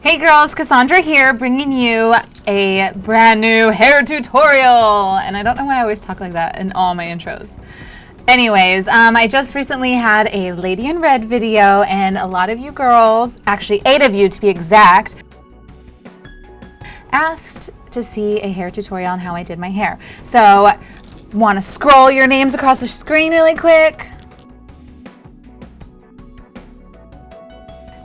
Hey girls, Cassandra here, bringing you a brand new hair tutorial. And I don't know why I always talk like that in all my intros. Anyways, I just recently had a Lady in Red video, and a lot of you girls, actually 8 of you to be exact, asked to see a hair tutorial on how I did my hair. So, want to scroll your names across the screen really quick?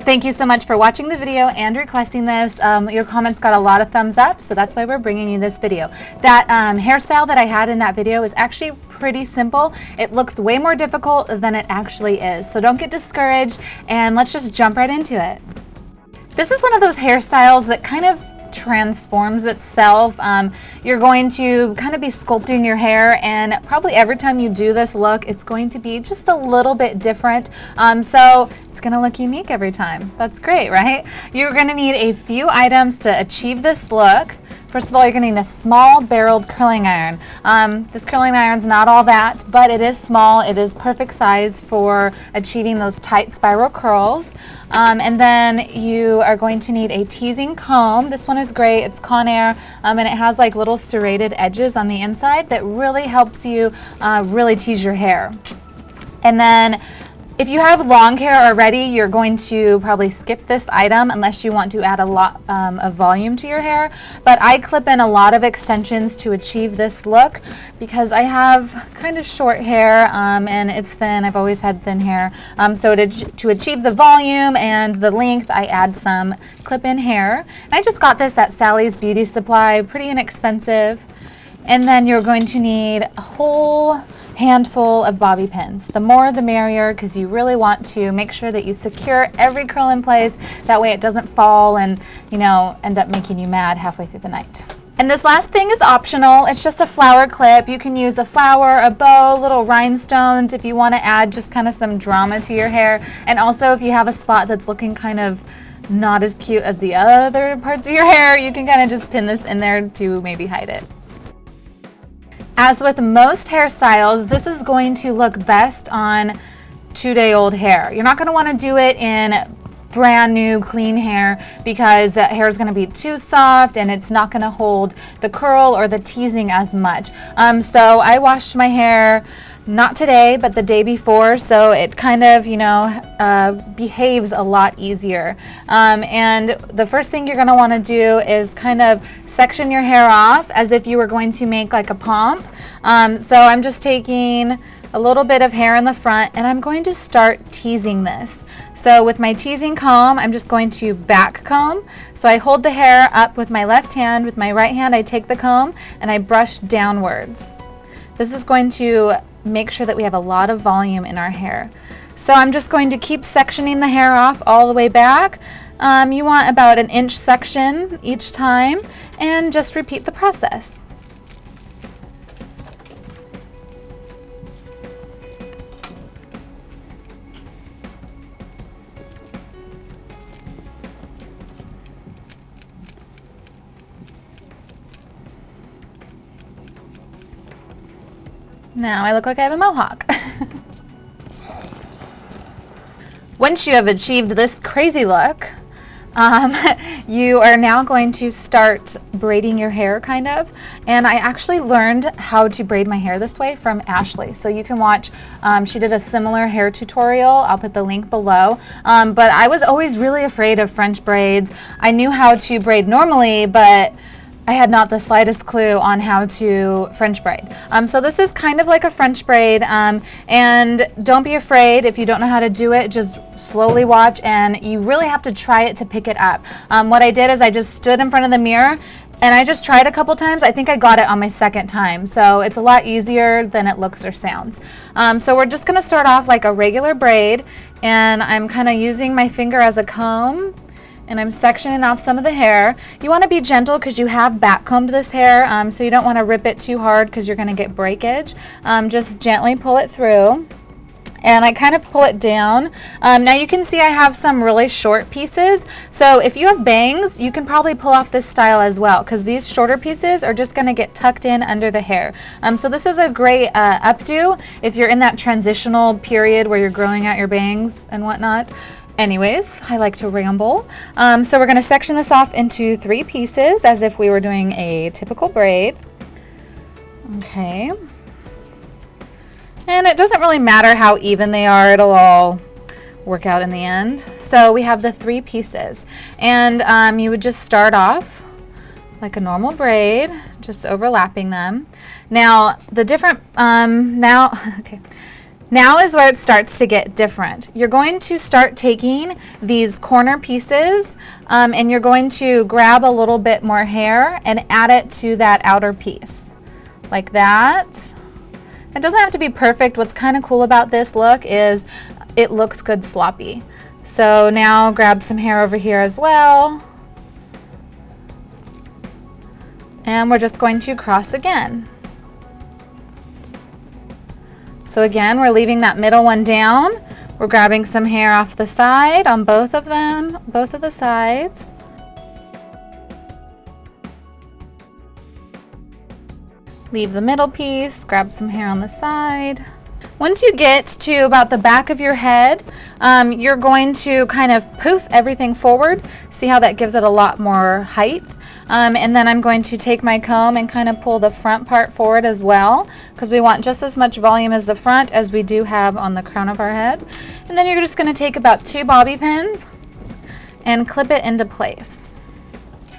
Thank you so much for watching the video and requesting this. Your comments got a lot of thumbs up, so that's why we're bringing you this video. That hairstyle that I had in that video is actually pretty simple. It looks way more difficult than it actually is. So don't get discouraged, and let's just jump right into it. This is one of those hairstyles that kind of transforms itself. You're going to kind of be sculpting your hair, and probably every time you do this look, it's going to be just a little bit different. So it's going to look unique every time. That's great, right? You're going to need a few items to achieve this look. First of all, you're going to need a small barreled curling iron. This curling iron's not all that, but it is small. It is perfect size for achieving those tight spiral curls. And then you are going to need a teasing comb. This one is great. It's Conair, and it has like little serrated edges on the inside that really helps you really tease your hair. And then if you have long hair already, you're going to probably skip this item unless you want to add a lot of volume to your hair. But I clip in a lot of extensions to achieve this look because I have kind of short hair and it's thin. I've always had thin hair. So to achieve the volume and the length, I add some clip-in hair. And I just got this at Sally's Beauty Supply, pretty inexpensive. And then you're going to need a whole handful of bobby pins. The more the merrier, because you really want to make sure that you secure every curl in place. That way it doesn't fall and, you know, end up making you mad halfway through the night. And this last thing is optional. It's just a flower clip. You can use a flower, a bow, little rhinestones if you want to add just kind of some drama to your hair. And also if you have a spot that's looking kind of not as cute as the other parts of your hair, you can kind of just pin this in there to maybe hide it. As with most hairstyles, this is going to look best on 2-day-old hair. You're not going to want to do it in brand new clean hair because that hair is going to be too soft and it's not going to hold the curl or the teasing as much. So I washed my hair not today, but the day before, so it kind of, you know, behaves a lot easier. And the first thing you're going to want to do is kind of section your hair off as if you were going to make like a pomp. So I'm just taking a little bit of hair in the front and I'm going to start teasing this. So with my teasing comb, I'm just going to back comb. So I hold the hair up with my left hand. With my right hand, I take the comb and I brush downwards. This is going to make sure that we have a lot of volume in our hair. So I'm just going to keep sectioning the hair off all the way back. You want about 1 inch section each time, and just repeat the process. Now I look like I have a mohawk. Once you have achieved this crazy look, you are now going to start braiding your hair, kind of. And I actually learned how to braid my hair this way from Ashley. So you can watch, she did a similar hair tutorial. I'll put the link below. But I was always really afraid of French braids. I knew how to braid normally, but I had not the slightest clue on how to French braid. So this is kind of like a French braid, and don't be afraid if you don't know how to do it. Just slowly watch, and you really have to try it to pick it up. What I did is I just stood in front of the mirror and I just tried a couple times. I think I got it on my second time, so it's a lot easier than it looks or sounds. So we're just gonna start off like a regular braid, and I'm kind of using my finger as a comb, and I'm sectioning off some of the hair. You want to be gentle because you have back combed this hair, so you don't want to rip it too hard because you're going to get breakage. Just gently pull it through. And I kind of pull it down. Now you can see I have some really short pieces. So if you have bangs, you can probably pull off this style as well, because these shorter pieces are just going to get tucked in under the hair. So this is a great updo if you're in that transitional period where you're growing out your bangs and whatnot. Anyways, I like to ramble. So we're going to section this off into 3 pieces as if we were doing a typical braid. Okay. And it doesn't really matter how even they are, it'll all work out in the end. So we have the 3 pieces, and you would just start off like a normal braid, just overlapping them. Now the different, now is where it starts to get different. You're going to start taking these corner pieces and you're going to grab a little bit more hair and add it to that outer piece, like that. It doesn't have to be perfect. What's kind of cool about this look is it looks good sloppy. So now grab some hair over here as well. And we're just going to cross again. So again, we're leaving that middle one down. We're grabbing some hair off the side on both of them, both of the sides. Leave the middle piece, grab some hair on the side. Once you get to about the back of your head, you're going to kind of poof everything forward. See how that gives it a lot more height? And then I'm going to take my comb and kind of pull the front part forward as well, because we want just as much volume as the front as we do have on the crown of our head. And then you're just going to take about 2 bobby pins and clip it into place.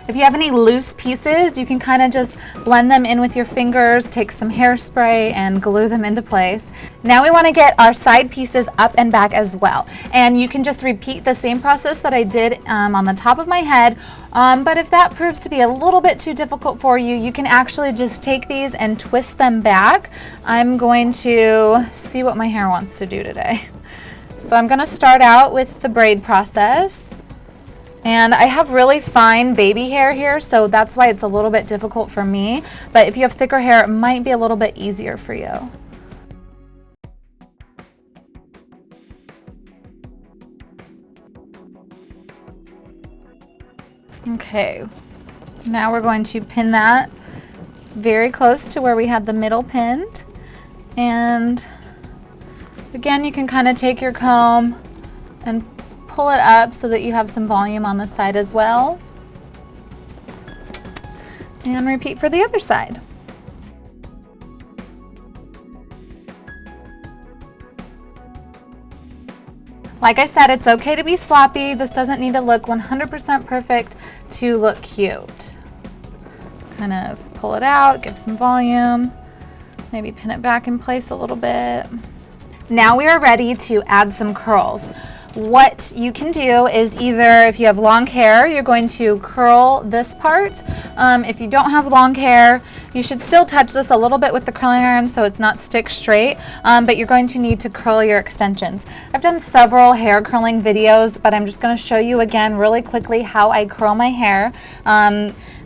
If you have any loose pieces, you can kind of just blend them in with your fingers, take some hairspray and glue them into place. Now we want to get our side pieces up and back as well. And you can just repeat the same process that I did on the top of my head. But if that proves to be a little bit too difficult for you, you can actually just take these and twist them back. I'm going to see what my hair wants to do today. So I'm going to start out with the braid process. And I have really fine baby hair here, so that's why it's a little bit difficult for me. But if you have thicker hair, it might be a little bit easier for you. Okay, now we're going to pin that very close to where we had the middle pinned. And again, you can kind of take your comb and pull it up so that you have some volume on the side as well. And repeat for the other side. Like I said, it's okay to be sloppy. This doesn't need to look 100% perfect to look cute. Kind of pull it out, give some volume, maybe pin it back in place a little bit. Now we are ready to add some curls. What you can do is either, if you have long hair, you're going to curl this part. If you don't have long hair, you should still touch this a little bit with the curling iron so it's not stick straight, but you're going to need to curl your extensions. I've done several hair curling videos, but I'm just going to show you again really quickly how I curl my hair.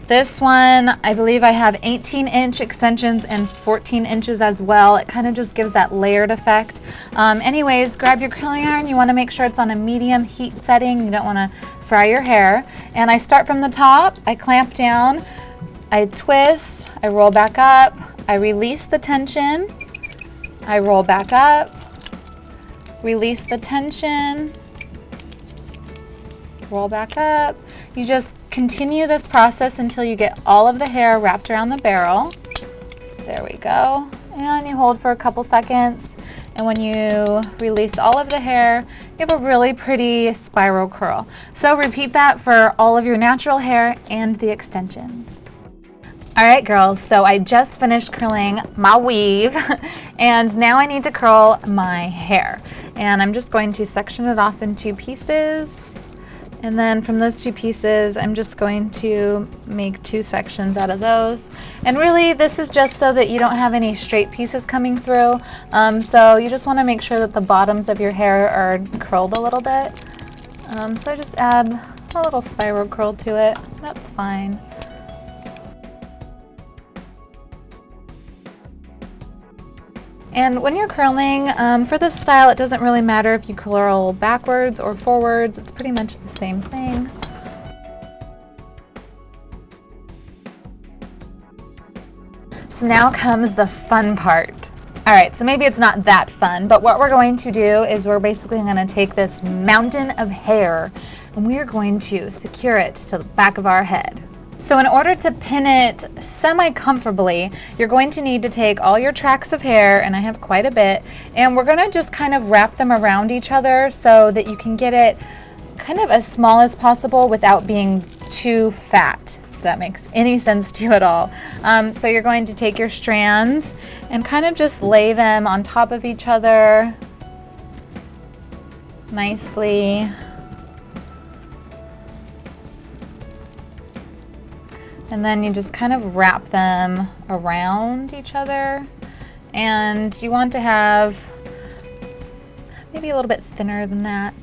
This one, I believe I have 18-inch extensions and 14 inches as well. It kind of just gives that layered effect. Anyways, grab your curling iron. You want to make sure it's on a medium heat setting. You don't want to fry your hair. And I start from the top. I clamp down. I twist. I roll back up. I release the tension. I roll back up. Release the tension. Roll back up. You just continue this process until you get all of the hair wrapped around the barrel. There we go. And you hold for a couple seconds. And when you release all of the hair, you have a really pretty spiral curl. So repeat that for all of your natural hair and the extensions. All right, girls, so I just finished curling my weave and now I need to curl my hair. And I'm just going to section it off in 2 pieces. And then from those 2 pieces, I'm just going to make 2 sections out of those. And really, this is just so that you don't have any straight pieces coming through. So you just want to make sure that the bottoms of your hair are curled a little bit. So I just add a little spiral curl to it. That's fine. And when you're curling, for this style, it doesn't really matter if you curl backwards or forwards. It's pretty much the same thing. So now comes the fun part. All right, so maybe it's not that fun, but what we're going to do is we're basically going to take this mountain of hair and we are going to secure it to the back of our head. So in order to pin it semi-comfortably, you're going to need to take all your tracks of hair, and I have quite a bit, and we're going to just kind of wrap them around each other so that you can get it kind of as small as possible without being too fat. That makes any sense to you at all. So you're going to take your strands and kind of just lay them on top of each other nicely. And then you just kind of wrap them around each other. And you want to have maybe a little bit thinner than that.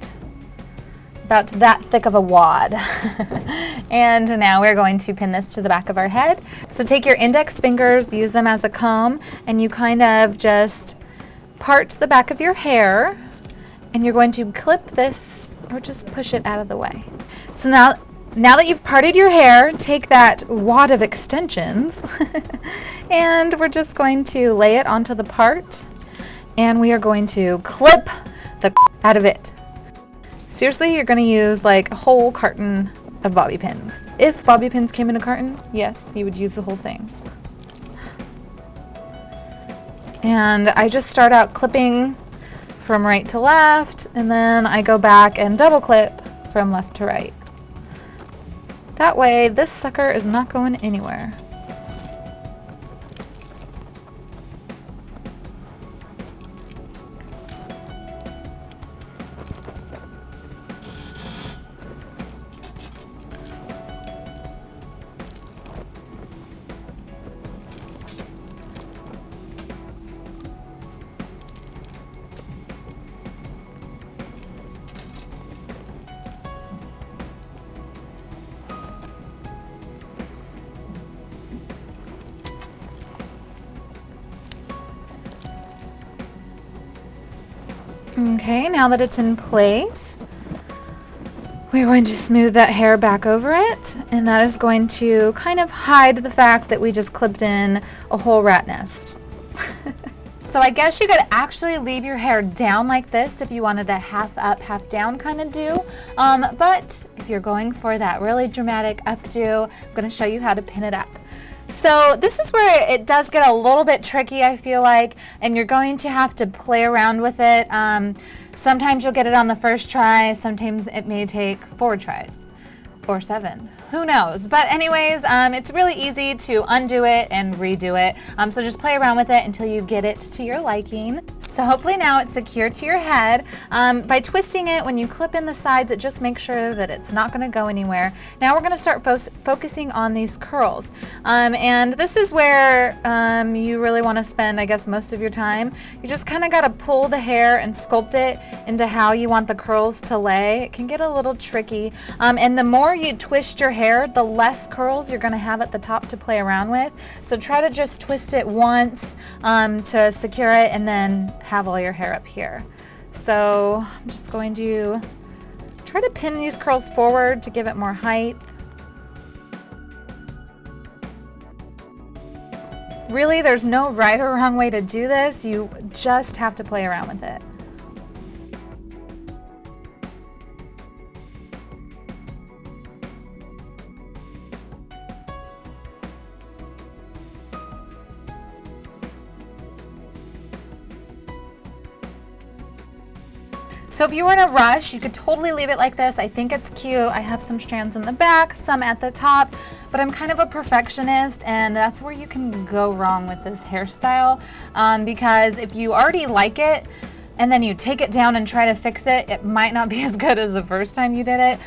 About that thick of a wad. And now we're going to pin this to the back of our head. So take your index fingers, use them as a comb, and you kind of just part the back of your hair, and you're going to clip this or just push it out of the way. So now that you've parted your hair, take that wad of extensions and we're just going to lay it onto the part, and we are going to clip the out of it. Seriously, you're going to use like a whole carton of bobby pins. If bobby pins came in a carton, yes, you would use the whole thing. And I just start out clipping from right to left, and then I go back and double clip from left to right. That way, this sucker is not going anywhere. Okay, now that it's in place, we're going to smooth that hair back over it, and that is going to kind of hide the fact that we just clipped in a whole rat nest. So I guess you could actually leave your hair down like this if you wanted a half up, half down kind of do. But if you're going for that really dramatic updo, I'm going to show you how to pin it up. So this is where it does get a little bit tricky, I feel like, and you're going to have to play around with it. Sometimes you'll get it on the first try, sometimes it may take 4 tries or 7. Who knows? But anyways, it's really easy to undo it and redo it. So just play around with it until you get it to your liking. So hopefully now it's secure to your head. By twisting it, when you clip in the sides, it just makes sure that it's not going to go anywhere. Now we're going to start focusing on these curls. And this is where you really want to spend, I guess, most of your time. You just kind of got to pull the hair and sculpt it into how you want the curls to lay. It can get a little tricky. And the more you twist your hair, the less curls you're going to have at the top to play around with. So try to just twist it once to secure it, and then have all your hair up here. So I'm just going to try to pin these curls forward to give it more height. Really, there's no right or wrong way to do this. You just have to play around with it. So if you were in a rush, you could totally leave it like this. I think it's cute. I have some strands in the back, some at the top, but I'm kind of a perfectionist, and that's where you can go wrong with this hairstyle, because if you already like it and then you take it down and try to fix it, it might not be as good as the first time you did it.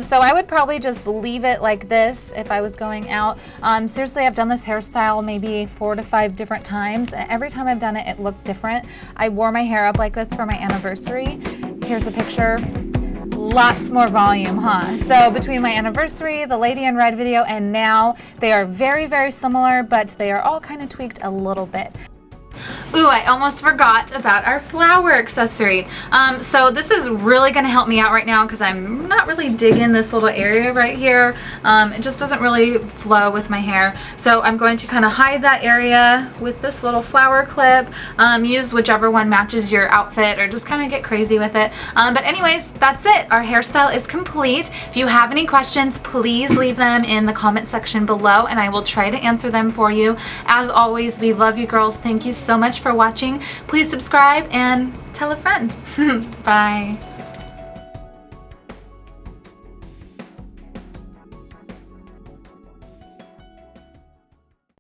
So I would probably just leave it like this if I was going out. Seriously, I've done this hairstyle maybe 4 to 5 different times. Every time I've done it, it looked different. I wore my hair up like this for my anniversary. Here's a picture. Lots more volume, huh? So between my anniversary, the Lady in Red video, and now, they are very, very similar, but they are all kind of tweaked a little bit. Ooh, I almost forgot about our flower accessory. So this is really going to help me out right now because I'm not really digging this little area right here. It just doesn't really flow with my hair. So I'm going to kind of hide that area with this little flower clip. Use whichever one matches your outfit or just kind of get crazy with it. But anyways, that's it. Our hairstyle is complete. If you have any questions, please leave them in the comment section below and I will try to answer them for you. As always, we love you girls. Thank you so much for watching. Please subscribe and tell a friend. Bye.